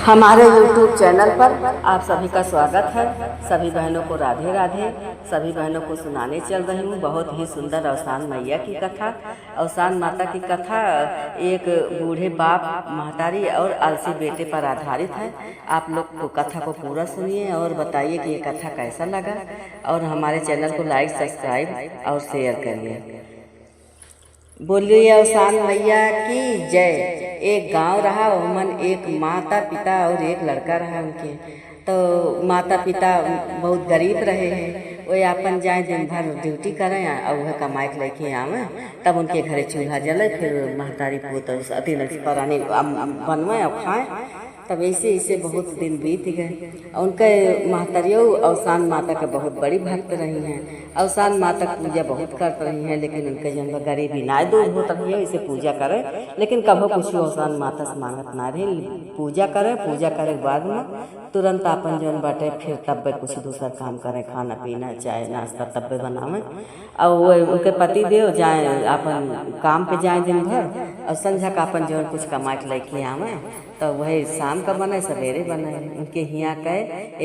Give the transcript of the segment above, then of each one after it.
हमारे YouTube channel पर आप सभी का स्वागत है। सभी बहनों को राधे राधे। सभी बहनों को सुनाने चल रही हूँ बहुत ही सुंदर अवसान मैया की कथा। अवसान माता की कथा एक बूढ़े बाप, महतारी और आलसी बेटे पर आधारित है। आप लोग को कथा को पूरा सुनिए और बताइए कि ये कथा कैसा लगा, और हमारे चैनल को लाइक, सब्सक्राइब और शेयर करिए। बोलिए अवसान मैया की जय। एक गांव रहा, उमन एक माता पिता और एक लड़का रहा उनके। तो माता पिता बहुत गरीब रहे हैं। वो अपन जाए दिन भर ड्यूटी करें और वह कमाए के लेके आवे, तब उनके घरे चूल्हा जले, फिर महतारी पूत अति परानी बनवाए और खाएँ। तब ऐसे ऐसे बहुत दिन बीत गए। उनके महतरियों अवसान माता के बहुत बड़ी भक्त रही हैं। अवसान माता की पूजा बहुत करते रही हैं, लेकिन उनके जन्म गरीबी ना दूर हो रही है, इसे पूजा करें, लेकिन कभो कुछ अवसान माता से मांगत ना रही। पूजा करे के बाद में तुरंत अपन जौन बाटे फिर तब कुछ दूसरा काम करें, खाना पीना चाय नाश्ता तब बनावें। और वो उनके पति देव जाए अपन काम पे जाए दिन भर, और संझा का अपन जौन कुछ कमा के लेके आवे, तो वही शाम का बने सवेरे बने। उनके हियाँ के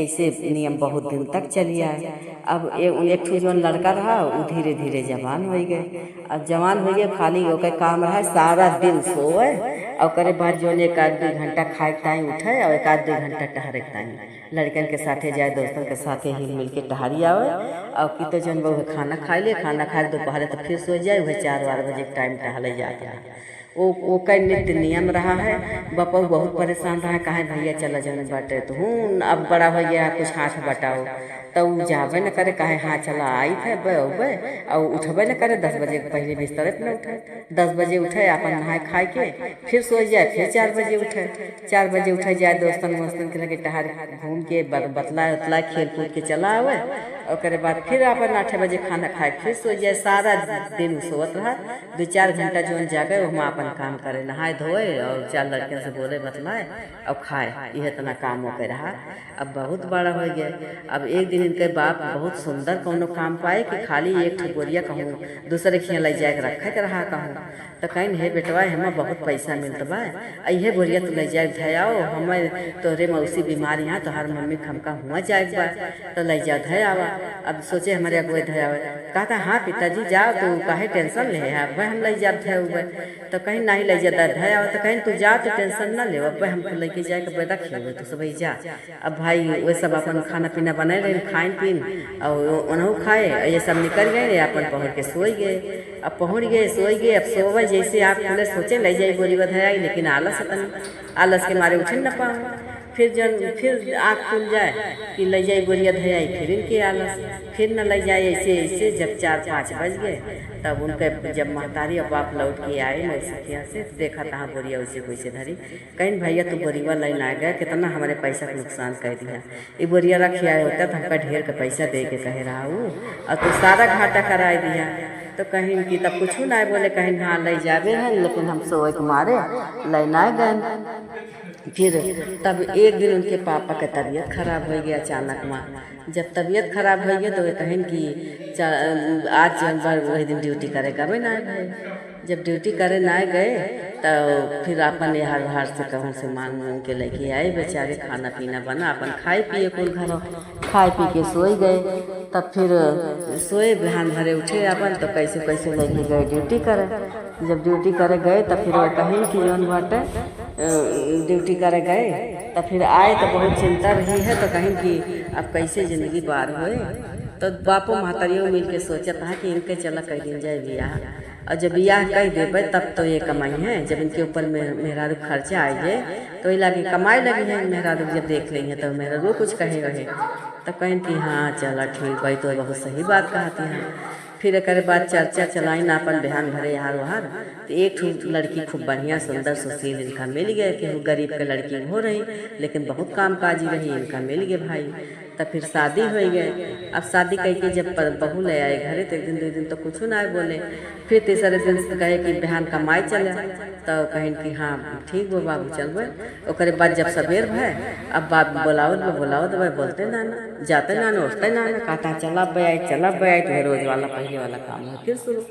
ऐसे नियम बहुत दिन तक चली आए। अब एक जौन लड़का रहा वो धीरे धीरे जवान हो गए। अब जवान हो गए, खाली ओके काम रहा सारा दिन सोए, और करे बाद जौन एक आध 2 घंटा खाए टाइम उठे और एक आध 2 घंटा टहरे टाइम लड़कन के साथे जाए, दोस्तों के साथे हिल मिल के टहरी आवे। और कि तो जौन वो खाना खाए ले, खाना खाए दोपहर तो फिर सो जाए, वह 4-4 बजे टाइम टहले जाता है। वो का नित्य नियम रहा है। बपा बहुत परेशान रहा, कहे भैया चला जाने बाटे तो हूँ अब बड़ा हो गया, कुछ हाथ बटाओ, तो जाबे न करे, कहे हाँ चला आई थे बे और उठबे न करे। 10 बजे पहले बिस्तर पर न उठे, 10 बजे उठे, अपन नहाए खाए के फिर सो जाए, फिर 4 बजे उठे, 4 बजे उठे जाए, दोस्तन वोस्तन के लगे टहर घूम के बतला उतला खेल कूद के चला आवे। और बाद फिर अपन 8 बजे खाना खाए फिर सो जाए। सारा दिन सोवत रहा, 2-4 घंटा जौन जागे वहाँ अपन काम करे, नहाए धोए और 4 लड़के से बोले बतलाए और खाए, यह इतना काम होके रहा। अब बहुत बड़ा हो गया। अब एक दिन इनके बाप बहुत सुंदर कोनो काम पाए कि खाली एक ठोरिया कहूँ दूसरे खिया ले जाए रखे के रहा कहूँ, तो कहीं हे बेटवा हमें बहुत पैसा मिलत बा, अहे बोरिया तो ले जाए धयाओ, हमें तोहरे मौसी बीमार यहाँ तो हर मम्मी खमका हुआ जाए बा, तो ले जा धयावा। अब सोचे हमारे अगुए धयावे, कहता हाँ पिताजी जाओ, तो काहे टेंशन ले अब हम ले जा धयावे, तो कहीं नहीं ले जाता धयावा, तो कहीं तू जा तो टेंशन ना ले, अब हमको लेके जाए के बेटा खिले तो सब जा। अब भाई वे सब अपन खाना पीना बनाए रहे, खाइन पीन और उन्हों खाए, ये सब निकल गए, अपन पहुँच के सोई गए। अब पहुँच गए सोई गए। अब सोवे जैसे आप पहले सोचे ले जाए बोली बधाई, लेकिन आलस आलस के मारे उठे न पाओ। फिर आँख खुल जाए कि ले जाए बोरिया धयाई, फिर इनके आलस, फिर न ले जाए। ऐसे ऐसे जब 4-5 बज गए, तब उनके जब महतारी और बाप लौट के आए मौसिया से, देखा तहाँ बोरिया वैसे वैसे धरी। कहीं भैया तो बोरिया लाइन आ गया, कितना हमारे पैसा का नुकसान कर दिया, ये बोरिया रखी आए होता तो हमका ढेर का पैसा दे के कहे रहा हूँ, और तो सारा घाटा करा दिया। तो कहीं की तब कुछ ना बोले, कहीं हाँ ले जावे हैं, लेकिन हम सोए के मारे लेना गए। फिर तब एक दिन उनके पापा का तबीयत खराब हो गया अचानक में। जब तबीयत खराब हो गया तो वे कहें कि आज बार वही दिन ड्यूटी करे गए ना गए। जब ड्यूटी करे ना गए तो फिर अपन यहाँ बाहर से कहूँ से मांग के लेके आए, बेचारे खाना पीना बना, अपन खाए पिए कुल घर खाए पी के सोए गए। तब फिर सोए बिहान भरे उठे अपन, तो कैसे कैसे लेके गए ड्यूटी करे। जब ड्यूटी करे गए तो फिर वो कहीं कि जौन बाटे ड्यूटी करे गए, तो फिर आए तो बहुत चिंता रही है, तो कहीं कि अब कैसे ज़िंदगी पार होए। तो बापो महतारियों मिल के सोचता है कि इनके चला कह दिन जाए बियाह, और जब बियाह कह देवे तब तो ये कमाई है। जब इनके ऊपर मेहरारू खर्चा आए तो ये लगे कमाई लगी है। मेहरारू जब देख लेंगे तो मेहरारू कुछ कहे रहे, तो कहें कि हाँ चला ठीक भाई, तो बहुत सही बात कहती है। फिर एक बाद चर्चा चलाई ना अपन बिहान भरे यार वहार, तो एक लड़की खूब बढ़िया सुंदर सुशील इनका मिल गया कि वो गरीब के लड़की हो रही, लेकिन बहुत कामकाजी रही, इनका मिल गए भाई। तब फिर शादी हो गए। अब शादी करके जब बहू ले आए घरे, तो 1-2 दिन तो कुछ ना बोले। फिर तीसरे दिन से कहे कि बिहान कमाई चले, तो कहें कि हाँ ठीक वो बाबू चलबे। ओकरे बाद जब सवेर भय, अब बाप बोलाओ तो बोलते ना जाते ना उठते ना, कहता चला बे आई तो रोज वाला पहले वाला काम है फिर शुरू।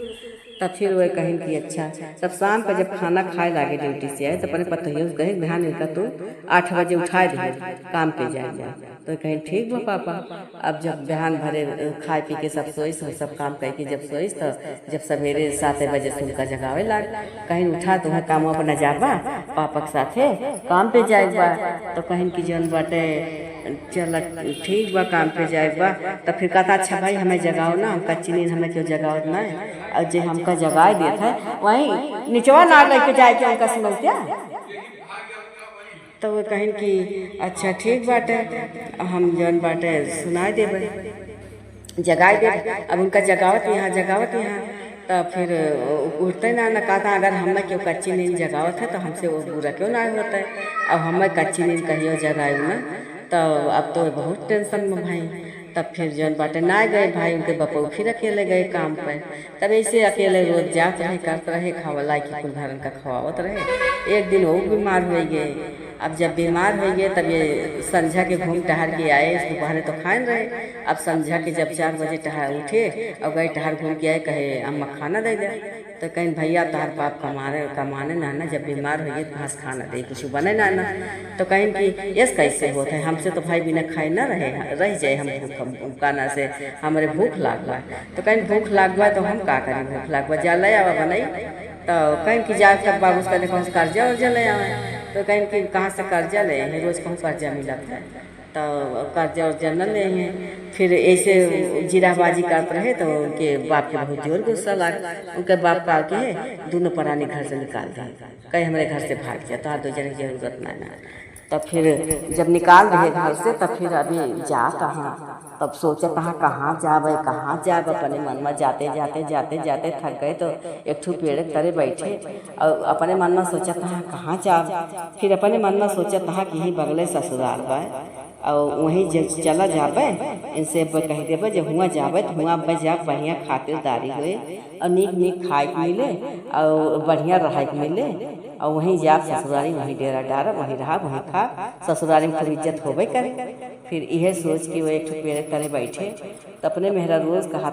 तब फिर वह कहीं कि अच्छा। तब शाम पे जब खाना खाए लागे ड्यूटी से आए तो अपने पतोहियों से कहे बिहान इनका तू 8 बजे उठाए दे काम पे जाए। तो कहीं ठीक बा पापा। अब जब बिहान भरे खाए पी के सब सोईस सब काम करके जब सोईस तो जब सवेरे 7 बजे से उनका जगावे लाग कहीं उठा तो काम अपना जाबा पापा के साथे काम पे जाए बा। तो कहीं की जौन बाटे चल ठीक बा काम पे जाए बा। तब फिर कहता अच्छा भाई हमें जगाओ ना, हम कच्ची नींद हमें क्यों जगाओ ना। और जो हमका जगाए देता है वहीं निचवा ना लेके जाए के उनका सुनौतिया। तो वो कहीं कि अच्छा ठीक बाटे हम जौन बाटे सुनाए देबे जगाए दे। अब उनका जगावत यहाँ तब फिर उठते ना कहता अगर हमें क्यों कच्ची नींद जगावत है तो हमसे वो बुरा क्यों ना होता है। अब हमें कच्ची नींद कहियो जगाए ना तो अब तो बहुत टेंशन में भाई। तब फिर जौन बाटे ना गए भाई उनके बपू फिर अकेले गए काम पे। तब ऐसे अकेले रोज जात रहे करते रहे खावला की कुल घरन का खवावत रहे। एक दिन वो बीमार हो गए। अब जब बीमार हो गए तब ये संझा के घूम टहर के आए। दोपहर तो खाए रहे। अब संझा के जब 4 बजे टहर उठे और गए टहर घूम के आए कहे अम्मा खाना दे दे। तो कहीं भैया तार बाप कमाने ना जब बीमार हो गए तो खाना दे कुछ बने ना। तो कहीं कि यस कैसे होता है हमसे तो भाई बिना खाए ना रह जाए हम खाना से हमारे भूख लागवा। तो कहीं भूख लागवा तो हम का करें भूख लागवा जा ले आवा बनाई। तो कहीं कि जा तब बाबू का देखो कर्जा उर्जा ले आवे। तो कहीं कि कहाँ से कर्जा ले हैं रोज़ कहूँ कर्जा मिलता है तो कर्जा उर्जा न ले हैं। फिर ऐसे जीराबाजी करते रहे तो उनके बाप के बहुत जोर गुस्सा लगा। उनके बाप का के दोनों प्राणी घर से निकाल दिए कहीं हमारे घर से भाग जाए तो 2 जने की जरूरत ना। तब फिर जब निकाल दिए घर से तब फिर अभी जा कहाँ तब सोचा कहाँ जावे अपने मन में जाते जाते थक गए तो एक ठू पेड़ तरे बैठे और अपने मन में सोचा कहाँ जाब। फिर अपने मन में सोचा कि यही बगले ससुराल बा और वहीं चला जाबे इनसे कह देबे जब हुआ जाबे तो हुआ अब जा बढ़िया खातिरदारी हुए और नीक खाए के मिले और बढ़िया रहा के मिले और वहीं जा ससुरारी वहीं डेरा डारा वहीं रहा वहीं खा ससुरारी में खूब इज्जत होबे करे। फिर यह सोच के वो एक पेड़ करे बैठे तो अपने मेहरा रोज कहा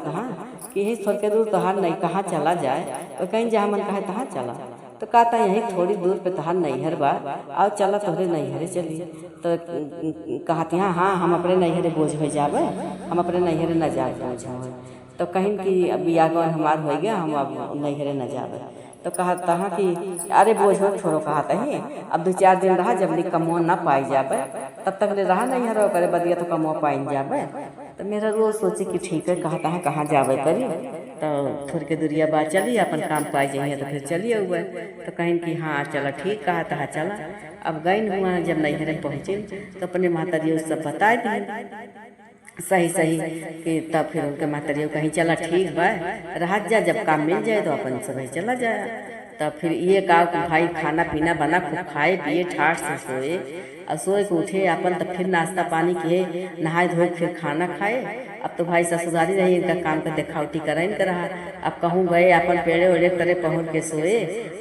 कि यही थोड़ के दूर तहार नहीं कहाँ चला जाए। तो कहीं जहाँ मन कहे तहाँ चला। तो कहता यहीं थोड़ी दूर पे तहार नैहर बा और चला तोहरे नैहरे चली। तो कहती हाँ हम अपने नैहरे बोझ हो जावे हम अपने नैहरे न जाए बोझ हो। तो कहीं कि बिया गौन हमार हो गया हम अब नैहरे न जावे। तो कहता कि अरे बोझ हो छोड़ो कहता ही अब 2-4 दिन रहा जब ली कमो ना पाई जावे तब तक ले रहा नहीं हरो करे बदिया तो कमो पाई जावे। तो मेरा रोज सोचे कि ठीक है कहता है कहाँ जावे करी। तो थोड़ी के दूरिया बाद चली अपन काम पाई जाइए तो फिर चलिए हुआ। तो कहीं कि हाँ चला ठीक कहा चला। अब गई हुआ जब नैहरे पहुँचे तो अपने माताजी सब बता दी सही कि तब फिर उनके मातारियों कहीं चला ठीक बा रह जा जब काम मिल जाए तो अपन सब चला जाए। तब फिर ये का भाई खाना पीना बना खूब खाए पिए ठाठ से सोए और सोए के उठे अपन तब फिर नाश्ता पानी किए नहाए धोए फिर खाना खाए। अब तो भाई ससुरारी रही इनका काम का देखावटी कराइन कर रहा। अब कहूँ गए अपन पेड़े वेड़े करे पहुँच के सोए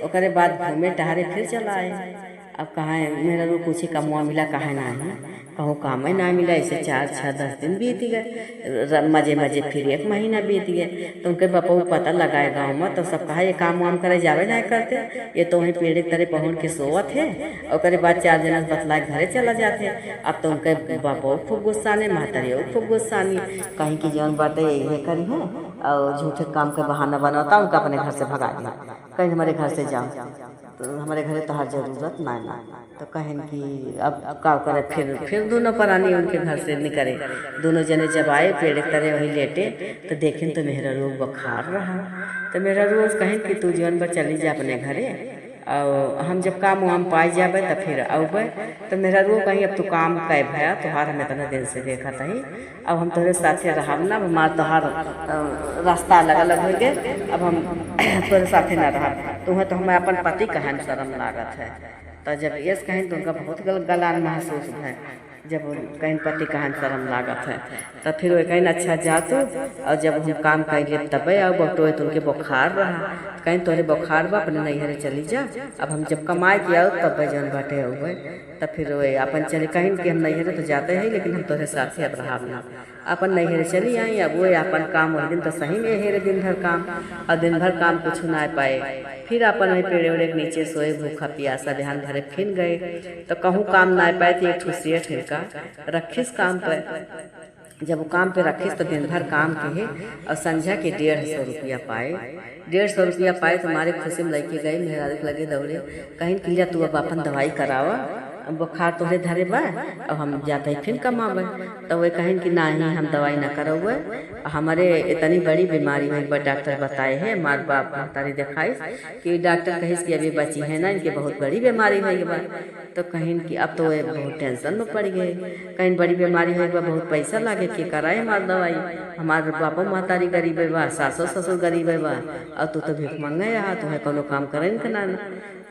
ओकरे बाद घूमे टहरे फिर चला आए। अब कहाँ मेरा रो पूछे कमुआ मिला कहाँ ना है कहूँ काम ही ना मिला। ऐसे 4-6-10 दिन बीत गए मजे फिर 1 महीना बीत गए। तो उनके बापू पता लगाए गाँव में तो सब कहा ये काम वाम करे जावे ना करते ये तो वहीं पेड़ तरह पहुँच के सोवत है और बाद 4 जना बतलाए घरे चला जाते। अब तो उनके बापू खूब गुस्साने मातारियों खूब गुस्सानी कहीं की जौन बातें ये करी है और झूठे काम के बहाना बनाता उनका अपने घर से भगा दिया कहीं हमारे घर से जाओ तो हमारे घरे तो हर जरूरत ना। तो कहें कि अब का करे फिर दोनों प्राणी उनके घर से निकले। दोनों जने जब आए पेड़ तरह वहीं लेटे तो देखें तो मेरा रोग बुखार रहा। तो मेरा रोज कहें कि तू जीवन पर चली जा अपने घरे और हम जब काम वाम पाई जाबे तो फिर आबे। तो मेरा रो कहीं अब तू काम कै भया तोहार हम इतना दिन से देखा ही अब हम तोहरे साथे रहब ना हमार तोहार रास्ता अलग अलग हो गए अब हम तोहरे साथे ना रह तुम्हें तो हमें अपन पति कहन शर्म लागत है। तो जब यस कहें तो उनका बहुत गलान महसूस है। जब कहीं पति कहन शर्म लागत है तब फिर वो कहीं अच्छा जा तो, और जब हम काम कर लिए तब आओ बटोए तो उनके बुखार रहा, कहीं तोरे बुखार बा अपने नैहरे चली जा। अब हम जब कमाए के आओ तब जौन बाटे हुए तब फिर वो अपन चले कहीं कि हम नैहरे तो जाते हैं लेकिन हम तोरे साथ ही अब रहा ना, अपन नैहरे चली आई। अब वो अपन काम उस दिन तो सही में हेरे दिन भर काम, और दिन भर काम कुछ ना पाए, फिर अपन वही पेड़े वेड़े के नीचे सोए भूखा प्यासा बिहान भरे फिर गए तो कहूँ काम ना पाए तो एक ठूसिया ठेका रखिस काम पर। जब वो काम पे रखिस तो दिन भर काम के है और संझा के 150 रुपया पाए। 150 रुपया पाए तो हमारे खुशी में लेके गए, मेरा लगे दौड़े कहीं किया तू अब अपन दवाई करावा, बुखार तोहरे धरे बा अब हम जाते ही फिर कमावे। तो वे कहें कि नहीं हम दवाई ना करौए, हमारे इतनी बड़ी बीमारी में एक बार डॉक्टर बताए हैं, मार बाप तारी दिखाई कि डॉक्टर कहिस कि अभी बची है ना, इनके बहुत बड़ी बीमारी है एक बार। तो कहीं कि अब तो वे बहुत टेंशन में पड़ गए, कहीं बड़ी बीमारी है बहुत पैसा लागे के कराए हमार दवाई, हमारे बापो महतारी गरीब है बा, सासो ससुर गरीब है बा, और तू तो भीख मंगे यहाँ तुम्हें कोनो काम करें कि ना।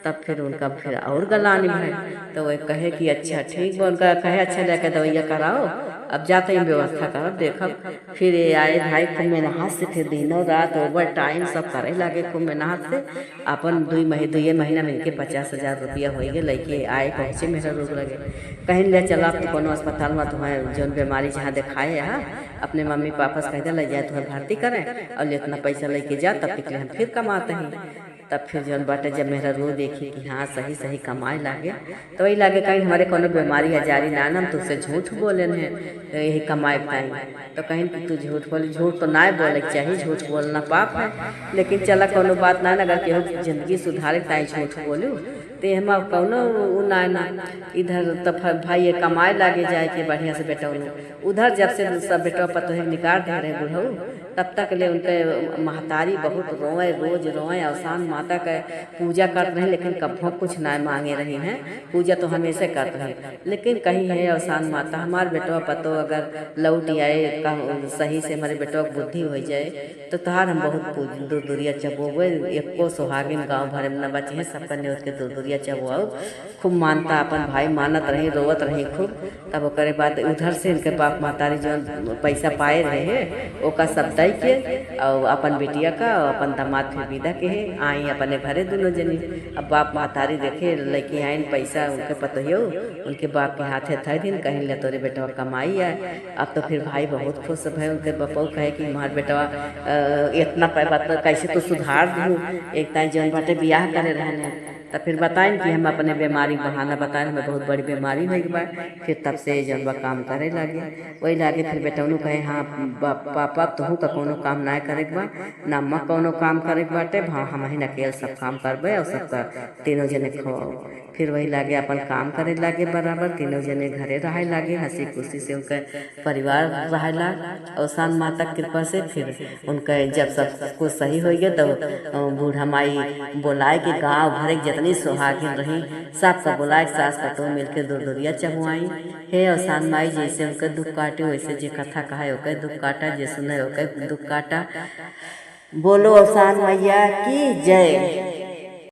तब फिर उनका फिर और गलानी है तो वह कहे कि अच्छा ठीक बा, उनका कहे अच्छा लेके दवाइया कराओ, अब जाते ही व्यवस्था करब देखब। फिर ये आए भाई खूब मेहनत से, फिर दिनों रात ओवर टाइम सब करे लगे खूब मेहनत से, अपन 2 महीना में इनके 50,000 रुपया हो गए। लड़के आए पहुँचे मेरा रोग लगे, कहीं ले चला तो कोनो अस्पताल में तुम्हें जो बीमारी जहाँ दिखाए यहाँ अपने मम्मी पापा से कहते ले जाए तुम्हें भर्ती करें और इतना पैसा लेके जा, तब तक हम फिर कमाते हैं। तब फिर जौन बाटे जब मेरा रो देखी कि हाँ सही सही कमाए लागे तो वही लागे कहीं हमारे कोनो बीमारी हजारी ना हम तुझसे झूठ बोले हैं यही कमाए पाए, तो कहीं कि तू झूठ बोली, झूठ तो ना बोले चाहिए, झूठ बोलना पाप है, लेकिन चला कोनो बात ना, अगर केहू जिंदगी सुधारे ताई झूठ बोलू ते हम कौनो ना इधर तो भाई ये कमाए लागे जाए के बढ़िया से बेटा उधर जब से सब बेटा पतोहे निकाल दे रहे बुढ़ऊ तब तक ले उनके महतारी बहुत रोए, रोज रोए, अवसान माता का पूजा कर रहे हैं लेकिन कभी कुछ ना मांगे रही हैं, पूजा तो हमेशा कर रहे हैं, लेकिन कहीं है अवसान माता हमारे बेटवा पतो अगर लौट आए सही से हमारे बेटवा बुद्धि हो जाए तो तहार हम बहुत दूर दूरिया चबोबे, एको सुहागिन गाँव भर में न बचे हैं, सबका ने उसके दूर दूरिया चबुआओ खूब मानता अपन भाई मानत रही, रोवत रही खूब। तब ओकरे बाद उधर से इनके बाप महतारी जो पैसा पाए रहे हैं ओका सब दई के और अपन बेटिया का और अपन दामाद फिर विदा के है आई अपने घरे दोनों जनी। अब बाप महतारी देखे लेके आइन पैसा उनके पतोहियो उनके बाप के हाथे थे दिन कहीं ले तोरे बेटवा कमाई है। अब तो फिर भाई बहुत खुश भय, उनके बपो कहे कि हमार बेटवा इतना पैसा कैसे तो सुधार दूँ, एक ताई जौन बाटे बियाह करे रहने तो फिर बताएं कि हम अपने बीमारी बहाना बताएं हमें बहुत बड़ी बीमारी हो गई। फिर तब से जौन बा काम करे लगे वही लागे। फिर बेटौनू कहे हाँ पापा तुहू का कोनो काम ना करे बा ना अम्मा कोनो काम करे बाटे, हाँ हम ही अकेले सब काम करबे और सबका तीनों जने खवाओ। फिर वही लागे अपन काम करे लागे बराबर, तीनों जने घरे रहे लागे, हंसी खुशी से उनका परिवार रहेला। और सान माता कृपा से फिर उनका जब सब कुछ सही हो गया तो बूढ़ा माई बोलाए कि गाँव भरे जितनी सुहागिन रही सबका बुलाए, सास पतो मिलकर दूर दूरिया चबुआई हे। और सान माई जैसे उनका दुख काटे वैसे जे कथा कहा ओके दुख काटा, जे सुने ओके दुख काटा। बोलो अवसान मैया की जय।